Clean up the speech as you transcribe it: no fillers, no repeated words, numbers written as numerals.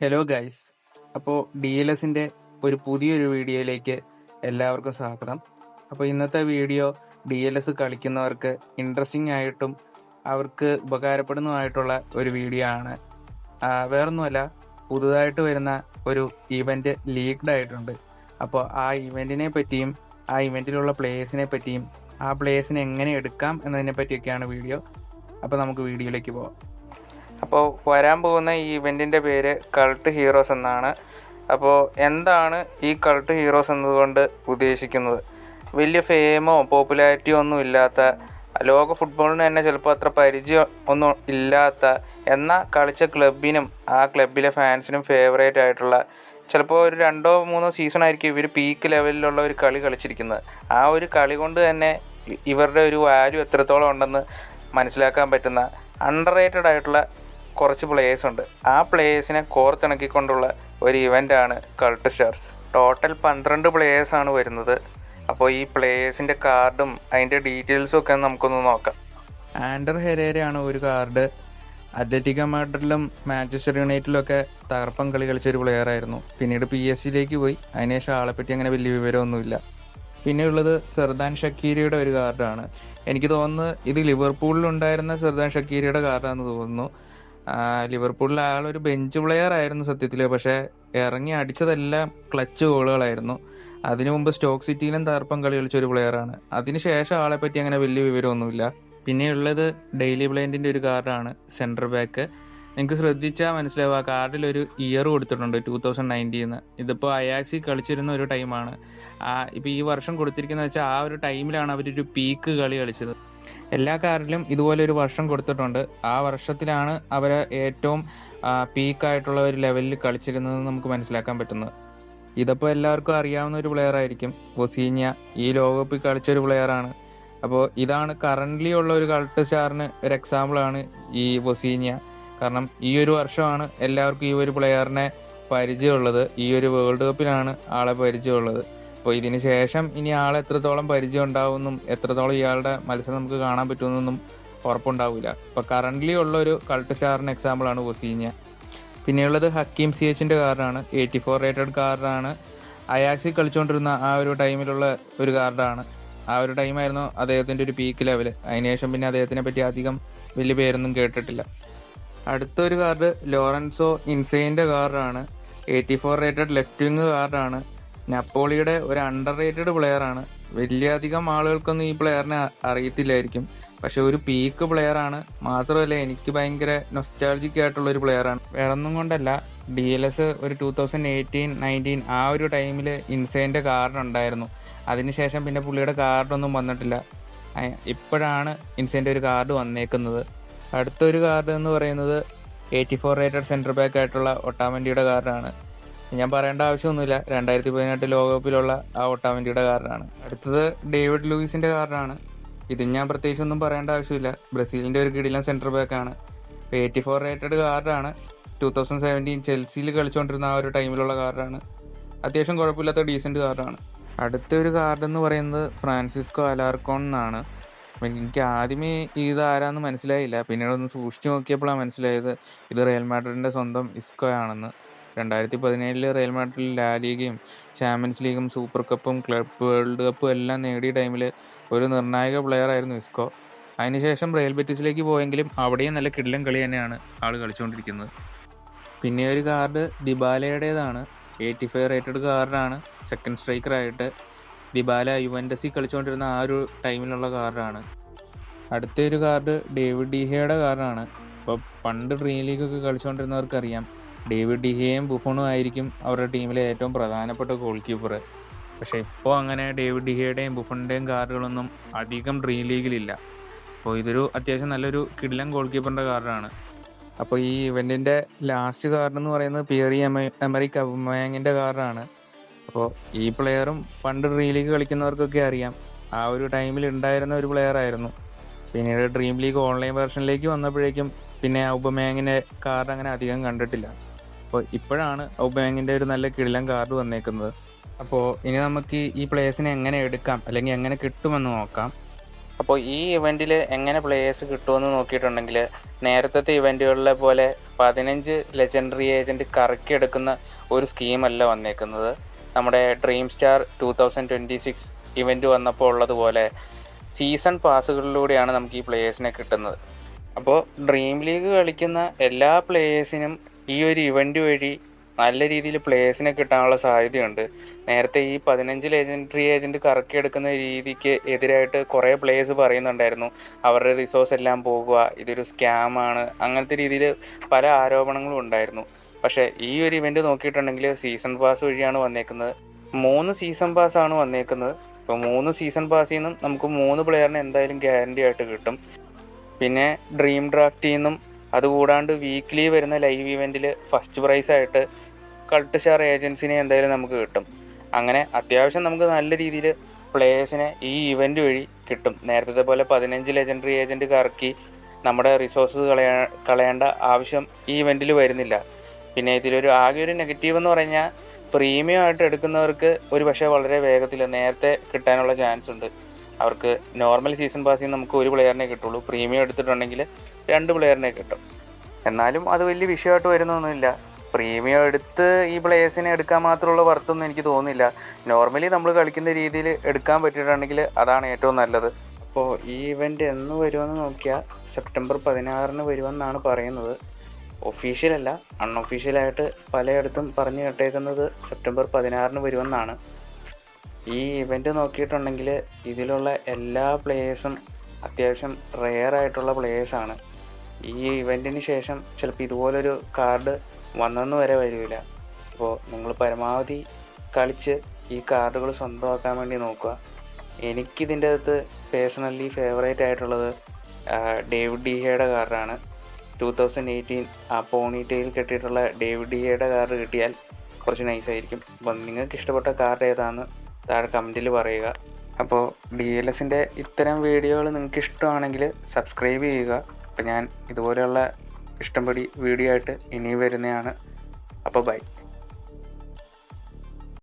Hello guys. അപ്പോൾ DLSൻ്റെ ഒരു പുതിയൊരു വീഡിയോയിലേക്ക് എല്ലാവർക്കും സ്വാഗതം. അപ്പോൾ ഇന്നത്തെ വീഡിയോ DLS കളിക്കുന്നവർക്ക് ഇൻട്രസ്റ്റിംഗ് ആയിട്ടും അവർക്ക് ഉപകാരപ്പെടുന്നതുമായിട്ടുള്ള ഒരു വീഡിയോ ആണ്. വേറൊന്നുമല്ല, പുതുതായിട്ട് വരുന്ന ഒരു ഇവൻ്റ് ലീക്ഡ് ആയിട്ടുണ്ട്. അപ്പോൾ ആ ഇവൻറ്റിനെ പറ്റിയും ആ ഇവൻറ്റിലുള്ള പ്ലേയേഴ്സിനെ പറ്റിയും ആ പ്ലേയേഴ്സിനെ എങ്ങനെ എടുക്കാം എന്നതിനെ പറ്റിയൊക്കെയാണ് വീഡിയോ. അപ്പോൾ നമുക്ക് വീഡിയോയിലേക്ക് പോകാം. അപ്പോൾ വരാൻ പോകുന്ന ഈ ഇവൻറ്റിൻ്റെ പേര് കൾട്ട് ഹീറോസ് എന്നാണ്. അപ്പോൾ എന്താണ് ഈ കൾട്ട് ഹീറോസ് എന്നതുകൊണ്ട് ഉദ്ദേശിക്കുന്നത്? വലിയ ഫെയിമോ പോപ്പുലാരിറ്റിയോ ഒന്നും ഇല്ലാത്ത, ലോക ഫുട്ബോളിന് തന്നെ ചിലപ്പോൾ അത്ര പരിചയം ഒന്നും ഇല്ലാത്ത, എന്നാൽ കളിച്ച ക്ലബിനും ആ ക്ലബിലെ ഫാൻസിനും ഫേവറേറ്റ് ആയിട്ടുള്ള, ചിലപ്പോൾ ഒരു 2-3 സീസൺ ആയിരിക്കും ഇവർ പീക്ക് ലെവലിലുള്ള ഒരു കളി കളിച്ചിരിക്കുന്നത്. ആ ഒരു കളി കൊണ്ട് തന്നെ ഇവരുടെ ഒരു വാല്യൂ എത്രത്തോളം ഉണ്ടെന്ന് മനസ്സിലാക്കാൻ പറ്റുന്ന അണ്ടർ റേറ്റഡ് ആയിട്ടുള്ള കുറച്ച് പ്ലേയേഴ്സ് ഉണ്ട്. ആ പ്ലേയേഴ്സിനെ കോർത്തിണക്കിക്കൊണ്ടുള്ള ഒരു ഇവൻ്റാണ് കൾട്ട് സ്റ്റാർസ്. ടോട്ടൽ 12 പ്ലേയേഴ്സാണ് വരുന്നത്. അപ്പോൾ ഈ പ്ലേയേഴ്സിൻ്റെ കാർഡും അതിൻ്റെ ഡീറ്റെയിൽസും ഒക്കെ നമുക്കൊന്ന് നോക്കാം. ആൻഡർ ഹെരേരയാണ് ഒരു കാർഡ്. അത്ലറ്റിക്കോ മാഡ്രിഡിലും മാഞ്ചസ്റ്റർ യുണൈറ്റഡിലൊക്കെ തകർപ്പൻ കളി കളിച്ചൊരു പ്ലെയറായിരുന്നു. പിന്നീട് PSG പോയി. അതിനുശേഷം ആളെപ്പറ്റി അങ്ങനെ വലിയ വിവരമൊന്നുമില്ല. പിന്നെയുള്ളത് സെർദാൻ ഷക്കീരിയുടെ ഒരു കാർഡാണ്. എനിക്ക് തോന്നുന്നത് ഇത് ലിവർപൂളിലുണ്ടായിരുന്ന സെർദാൻ ഷക്കീരിയുടെ കാർഡാണെന്ന് തോന്നുന്നു. ലിവർപൂളിൽ ആളൊരു ബെഞ്ച് പ്ലെയർ ആയിരുന്നു സത്യത്തിൽ. പക്ഷേ ഇറങ്ങി അടിച്ചതെല്ലാം ക്ലച്ച് ഗോളുകളായിരുന്നു. അതിനു മുമ്പ് സ്റ്റോക്ക് സിറ്റിയിലും തകർപ്പൻ കളി കളിച്ചൊരു പ്ലെയറാണ്. അതിനുശേഷം ആളെപ്പറ്റി അങ്ങനെ വലിയ വിവരമൊന്നുമില്ല. പിന്നെയുള്ളത് ഡെയിലി ബ്ലൈൻഡിൻ്റെ ഒരു കാർഡാണ്, സെൻറ്റർ ബാക്ക്. നിങ്ങൾക്ക് ശ്രദ്ധിച്ചാൽ മനസ്സിലാവും, ആ കാർഡിലൊരു ഇയർ കൊടുത്തിട്ടുണ്ട് 2019. ഇതിപ്പോൾ അയാക്സിൽ കളിച്ചിരുന്ന ഒരു ടൈമാണ്. ഇപ്പോൾ ഈ വർഷം കൊടുത്തിരിക്കുന്നത് വെച്ചാൽ ആ ഒരു ടൈമിലാണ് അവരൊരു പീക്ക് കളി കളിച്ചത്. എല്ലാ കാർഡിലും ഇതുപോലെ ഒരു വർഷം കൊടുത്തിട്ടുണ്ട്. ആ വർഷത്തിലാണ് അവർ ഏറ്റവും പീക്കായിട്ടുള്ള ഒരു ലെവലിൽ കളിച്ചിരുന്നതെന്ന് നമുക്ക് മനസ്സിലാക്കാൻ പറ്റുന്നത്. ഇതിപ്പോൾ എല്ലാവർക്കും അറിയാവുന്ന ഒരു പ്ലെയർ ആയിരിക്കും, വൊസീഞ്ഞ. ഈ ലോകകപ്പിൽ കളിച്ചൊരു പ്ലെയറാണ്. അപ്പോൾ ഇതാണ് കറൻ്റ്ലി ഉള്ള ഒരു കൾട്ട് സ്റ്റാറിന് ഒരു എക്സാമ്പിളാണ് ഈ വൊസീഞ്ഞ. കാരണം ഈ ഒരു വർഷമാണ് എല്ലാവർക്കും ഈ ഒരു പ്ലെയറിനെ പരിചയമുള്ളത്. ഈ ഒരു വേൾഡ് കപ്പിലാണ് ആളെ പരിചയമുള്ളത്. അപ്പോൾ ഇതിന് ശേഷം ഇനി ആളെ എത്രത്തോളം പരിചയം ഉണ്ടാവുമെന്നും എത്രത്തോളം ഇയാളുടെ മത്സരം നമുക്ക് കാണാൻ പറ്റുമെന്നൊന്നും ഉറപ്പുണ്ടാവില്ല. ഇപ്പോൾ കറൻ്റ്ലി ഉള്ള ഒരു കൾട്ട് സ്റ്റാറിന് എക്സാമ്പിളാണ് വൊസീഞ്ഞ. പിന്നെയുള്ളത് ഹക്കീം സിയച്ചിൻ്റെ കാർഡാണ്. 84 റേറ്റഡ് കാർഡാണ്. അയാക്സിൽ കളിച്ചുകൊണ്ടിരുന്ന ആ ഒരു ടൈമിലുള്ള ഒരു കാർഡാണ്. ആ ഒരു ടൈമായിരുന്നു അദ്ദേഹത്തിൻ്റെ ഒരു പീക്ക് ലെവൽ. അതിനുശേഷം പിന്നെ അദ്ദേഹത്തിനെ പറ്റി അധികം വലിയ പേരൊന്നും കേട്ടിട്ടില്ല. അടുത്തൊരു കാർഡ് ലോറൻസോ ഇൻസൈൻ്റെ കാർഡാണ്. 84 റേറ്റഡ് ലെഫ്റ്റ് വിങ് കാർഡാണ്. നപ്പോളിയുടെ ഒരു അണ്ടർ റേറ്റഡ് പ്ലെയറാണ്. വലിയധികം ആളുകൾക്കൊന്നും ഈ പ്ലെയറിനെ അറിയത്തില്ലായിരിക്കും. പക്ഷെ ഒരു പീക്ക് പ്ലെയറാണ്. മാത്രമല്ല എനിക്ക് ഭയങ്കര നൊസ്റ്റാൾജിക് ആയിട്ടുള്ളൊരു പ്ലെയറാണ്. വേറൊന്നും കൊണ്ടല്ല, DLS ഒരു 2018-19 ആ ഒരു ടൈമിൽ ഇൻസൈൻ്റെ കാർഡ് ഉണ്ടായിരുന്നു. അതിനുശേഷം പിന്നെ പുള്ളിയുടെ കാർഡൊന്നും വന്നിട്ടില്ല. ഇപ്പോഴാണ് ഇൻസൈൻ്റെ ഒരു കാർഡ് വന്നേക്കുന്നത്. അടുത്തൊരു കാർഡ് എന്ന് പറയുന്നത് 84 റേറ്റഡ് സെൻറ്റർ ബാക്ക് ആയിട്ടുള്ള ഒട്ടാമൻഡിയുടെ കാർഡാണ്. ഞാൻ പറയേണ്ട ആവശ്യമൊന്നുമില്ല, 2018 ലോകകപ്പിലുള്ള ആ ഒട്ടാമൻഡിയുടെ കാർഡാണ്. അടുത്തത് ഡേവിഡ് ലൂയിസിൻ്റെ കാർഡാണ്. ഇത് ഞാൻ പ്രത്യേകിച്ചൊന്നും പറയേണ്ട ആവശ്യമില്ല, ബ്രസീലിൻ്റെ ഒരു കിടിലൻ സെൻറ്റർ ബാക്കാണ്. 84 റേറ്റഡ് കാർഡാണ്. 2017 ചെൽസിയിൽ കളിച്ചുകൊണ്ടിരുന്ന ആ ഒരു ടൈമിലുള്ള കാർഡാണ്. അത്യാവശ്യം കുഴപ്പമില്ലാത്ത ഡീസൻറ്റ് കാർഡാണ്. അടുത്തൊരു കാർഡ് എന്ന് പറയുന്നത് ഫ്രാൻസിസ്കോ അലാർക്കോൺ എന്നാണ്. എനിക്ക് ആദ്യമേ ഇത് ആരാന്ന് മനസ്സിലായില്ല. പിന്നീടൊന്ന് സൂക്ഷിച്ച് നോക്കിയപ്പോഴാണ് മനസ്സിലായത് ഇത് റയൽ മാഡ്രിഡിൻ്റെ സ്വന്തം ഇസ്കോ ആണെന്ന്. 2017 റയൽ മാഡ്രിഡിൽ ലാ ലീഗയും ചാമ്പ്യൻസ് ലീഗും സൂപ്പർ കപ്പും ക്ലബ് വേൾഡ് കപ്പും എല്ലാം നേടിയ ടൈമിൽ ഒരു നിർണായക പ്ലെയർ ആയിരുന്നു ഇസ്കോ. അതിനുശേഷം റയൽ ബെറ്റിസിലേക്ക് പോയെങ്കിലും അവിടെയും നല്ല കിടിലൻ കളി തന്നെയാണ് ആൾ കളിച്ചുകൊണ്ടിരിക്കുന്നത്. പിന്നെ ഒരു കാർഡ് ദിബാലയുടേതാണ്. 85 റേറ്റഡ് കാർഡാണ്. സെക്കൻഡ് സ്ട്രൈക്കറായിട്ട് ദിബാല യുവൻറ്റസിൽ കളിച്ചുകൊണ്ടിരുന്ന ആ ഒരു ടൈമിലുള്ള കാർഡാണ്. അടുത്തൊരു കാർഡ് ഡേവിഡ് ഡിഹയുടെ കാർഡാണ്. ഇപ്പോൾ പണ്ട് ഡ്രീം ലീഗൊക്കെ കളിച്ചുകൊണ്ടിരുന്നവർക്കറിയാം, ഡേവിഡ് ഡിഹയും ബുഫോണും ആയിരിക്കും അവരുടെ ടീമിലെ ഏറ്റവും പ്രധാനപ്പെട്ട ഗോൾ കീപ്പർ. പക്ഷേ ഇപ്പോൾ അങ്ങനെ ഡേവിഡ് ഡിഹയുടെയും ബുഫോണിൻ്റെയും കാർഡുകളൊന്നും അധികം ഡ്രീം ലീഗിലില്ല. അപ്പോൾ ഇതൊരു അത്യാവശ്യം നല്ലൊരു കിടിലൻ ഗോൾ കീപ്പറിൻ്റെ കാർഡാണ്. അപ്പോൾ ഈ ഇവൻറ്റിൻ്റെ ലാസ്റ്റ് കാർഡ് എന്ന് പറയുന്നത് പിയറി എമറിക് അബമേയങ്ങിൻ്റെ കാർഡാണ്. അപ്പോൾ ഈ പ്ലെയറും പണ്ട് ഡ്രീം ലീഗ് കളിക്കുന്നവർക്കൊക്കെ അറിയാം, ആ ഒരു ടൈമിൽ ഉണ്ടായിരുന്ന ഒരു പ്ലെയർ ആയിരുന്നു. പിന്നീട് ഡ്രീം ലീഗ് ഓൺലൈൻ വെർഷനിലേക്ക് വന്നപ്പോഴേക്കും പിന്നെ ഔബമേയങ്ങിൻ്റെ കാർഡ് അങ്ങനെ അധികം കണ്ടിട്ടില്ല. അപ്പോൾ ഇപ്പോഴാണ് ഔബമേയങ്ങിൻ്റെ ഒരു നല്ല കിടിലൻ കാർഡ് വന്നേക്കുന്നത്. അപ്പോൾ ഇനി നമുക്ക് ഈ പ്ലേയേഴ്സിനെ എങ്ങനെ എടുക്കാം അല്ലെങ്കിൽ എങ്ങനെ കിട്ടുമെന്ന് നോക്കാം. അപ്പോൾ ഈ ഇവൻറ്റിൽ എങ്ങനെ പ്ലേയേഴ്സ് കിട്ടുമെന്ന് നോക്കിയിട്ടുണ്ടെങ്കിൽ നേരത്തെ ഇവൻറ്റുകളിലെ പോലെ 15 ലെജൻഡറി ഏജൻറ്റ് കറക്കിയെടുക്കുന്ന ഒരു സ്കീമല്ല വന്നേക്കുന്നത്. നമ്മുടെ ഡ്രീം സ്റ്റാർ 2026 ഇവൻറ്റ് വന്നപ്പോൾ ഉള്ളതുപോലെ സീസൺ പാസുകളിലൂടെയാണ് നമുക്ക് ഈ പ്ലേയേഴ്സിനെ കിട്ടുന്നത്. അപ്പോൾ ഡ്രീം ലീഗ് കളിക്കുന്ന എല്ലാ പ്ലേയേഴ്സിനും ഈ ഒരു ഇവൻറ്റ് വഴി നല്ല രീതിയിൽ പ്ലേയേഴ്സിനെ കിട്ടാനുള്ള സാധ്യതയുണ്ട്. നേരത്തെ ഈ 15 ലെജൻഡറി ഏജൻറ്റ് കറക്കിയെടുക്കുന്ന രീതിക്ക് എതിരായിട്ട് കുറേ പ്ലേയേഴ്സ് പറയുന്നുണ്ടായിരുന്നു, അവരുടെ റിസോഴ്സ് എല്ലാം പോകുക, ഇതൊരു സ്കാമാണ്, അങ്ങനത്തെ രീതിയിൽ പല ആരോപണങ്ങളും ഉണ്ടായിരുന്നു. പക്ഷേ ഈ ഒരു ഇവൻറ്റ് നോക്കിയിട്ടുണ്ടെങ്കിൽ സീസൺ പാസ് വഴിയാണ് വന്നേക്കുന്നത്. 3 സീസൺ പാസ്സാണ് വന്നേക്കുന്നത്. അപ്പോൾ 3 സീസൺ പാസിൽ നിന്നും നമുക്ക് 3 പ്ലെയറിന് എന്തായാലും ഗ്യാരണ്ടി ആയിട്ട് കിട്ടും. പിന്നെ ഡ്രീം ഡ്രാഫ്റ്റിൽ നിന്നും അതുകൂടാണ്ട് വീക്ക്ലി വരുന്ന ലൈവ് ഇവൻറ്റിൽ ഫസ്റ്റ് പ്രൈസായിട്ട് കൾട്ട് സ്റ്റാർ ഏജൻസിനെ എന്തായാലും നമുക്ക് കിട്ടും. അങ്ങനെ അത്യാവശ്യം നമുക്ക് നല്ല രീതിയിൽ പ്ലേയേഴ്സിനെ ഈ ഇവൻറ്റ് വഴി കിട്ടും. നേരത്തെ പോലെ 15 ലെജൻഡറി ഏജൻറ്റ് കറക്കി നമ്മുടെ റിസോഴ്സസ് കളയേണ്ട ആവശ്യം ഈ ഇവൻറ്റിൽ വരുന്നില്ല. പിന്നെ ഇതിലൊരു ആകെ ഒരു നെഗറ്റീവ് എന്ന് പറഞ്ഞാൽ പ്രീമിയം ആയിട്ട് എടുക്കുന്നവർക്ക് ഒരു പക്ഷേ വളരെ വേഗത്തിൽ നേരത്തെ കിട്ടാനുള്ള ചാൻസ് ഉണ്ട്. അവർക്ക് നോർമൽ സീസൺ പാസിൽ നമുക്ക് ഒരു പ്ലെയറിനെ കിട്ടുള്ളൂ. പ്രീമിയം എടുത്തിട്ടുണ്ടെങ്കിൽ 2 പ്ലെയറിനെ കിട്ടും. എന്നാലും അത് വലിയ വിഷയമായിട്ട് വരുന്നൊന്നുമില്ല. പ്രീമിയം എടുത്ത് ഈ പ്ലേയേഴ്സിനെ എടുക്കാൻ മാത്രമുള്ള വർത്തൊന്നും എനിക്ക് തോന്നുന്നില്ല. നോർമലി നമ്മൾ കളിക്കുന്ന രീതിയിൽ എടുക്കാൻ പറ്റിയിട്ടുണ്ടെങ്കിൽ അതാണ് ഏറ്റവും നല്ലത്. അപ്പോൾ ഈ ഇവൻറ്റ് എന്ന് വരുമെന്ന് നോക്കിയാൽ സെപ്റ്റംബർ 16 വരുമെന്നാണ് പറയുന്നത്. ഒഫീഷ്യലല്ല, അൺഒഫീഷ്യലായിട്ട് പലയിടത്തും പറഞ്ഞു കേട്ടേക്കുന്നത് സെപ്റ്റംബർ 16 വരുമെന്നാണ്. ഈ ഇവൻറ്റ് നോക്കിയിട്ടുണ്ടെങ്കിൽ ഇതിലുള്ള എല്ലാ പ്ലേയേഴ്സും അത്യാവശ്യം റെയർ ആയിട്ടുള്ള പ്ലേയേഴ്സാണ്. ഈ ഇവൻറ്റിന് ശേഷം ചിലപ്പോൾ ഇതുപോലൊരു കാർഡ് വന്നെന്ന് വരെ വരില്ല. അപ്പോൾ നിങ്ങൾ പരമാവധി കളിച്ച് ഈ കാർഡുകൾ സ്വന്തമാക്കാൻ വേണ്ടി നോക്കുക. എനിക്കിതിൻ്റെ അകത്ത് പേഴ്സണലി ഫേവറേറ്റ് ആയിട്ടുള്ളത് ഡേവിഡ് ഡിഹയുടെ കാർഡാണ്. 2018 ആ പോണി ടെയിൽ കെട്ടിയിട്ടുള്ള ഡേവിഡ് ഡിഹയുടെ കാർഡ് കിട്ടിയാൽ കുറച്ച് നൈസായിരിക്കും. അപ്പം നിങ്ങൾക്ക് ഇഷ്ടപ്പെട്ട കാർഡ് ഏതാണെന്ന് താഴെ കമൻറ്റിൽ പറയുക. അപ്പോൾ DLSൻ്റെ ഇത്തരം വീഡിയോകൾ നിങ്ങൾക്ക് ഇഷ്ടമാണെങ്കിൽ സബ്സ്ക്രൈബ് ചെയ്യുക. അപ്പോൾ ഞാൻ ഇതുപോലെയുള്ള ഇഷ്ടംപടി വീഡിയോ ആയിട്ട് ഇനി വരുന്നതാണ്. അപ്പോൾ ബൈ.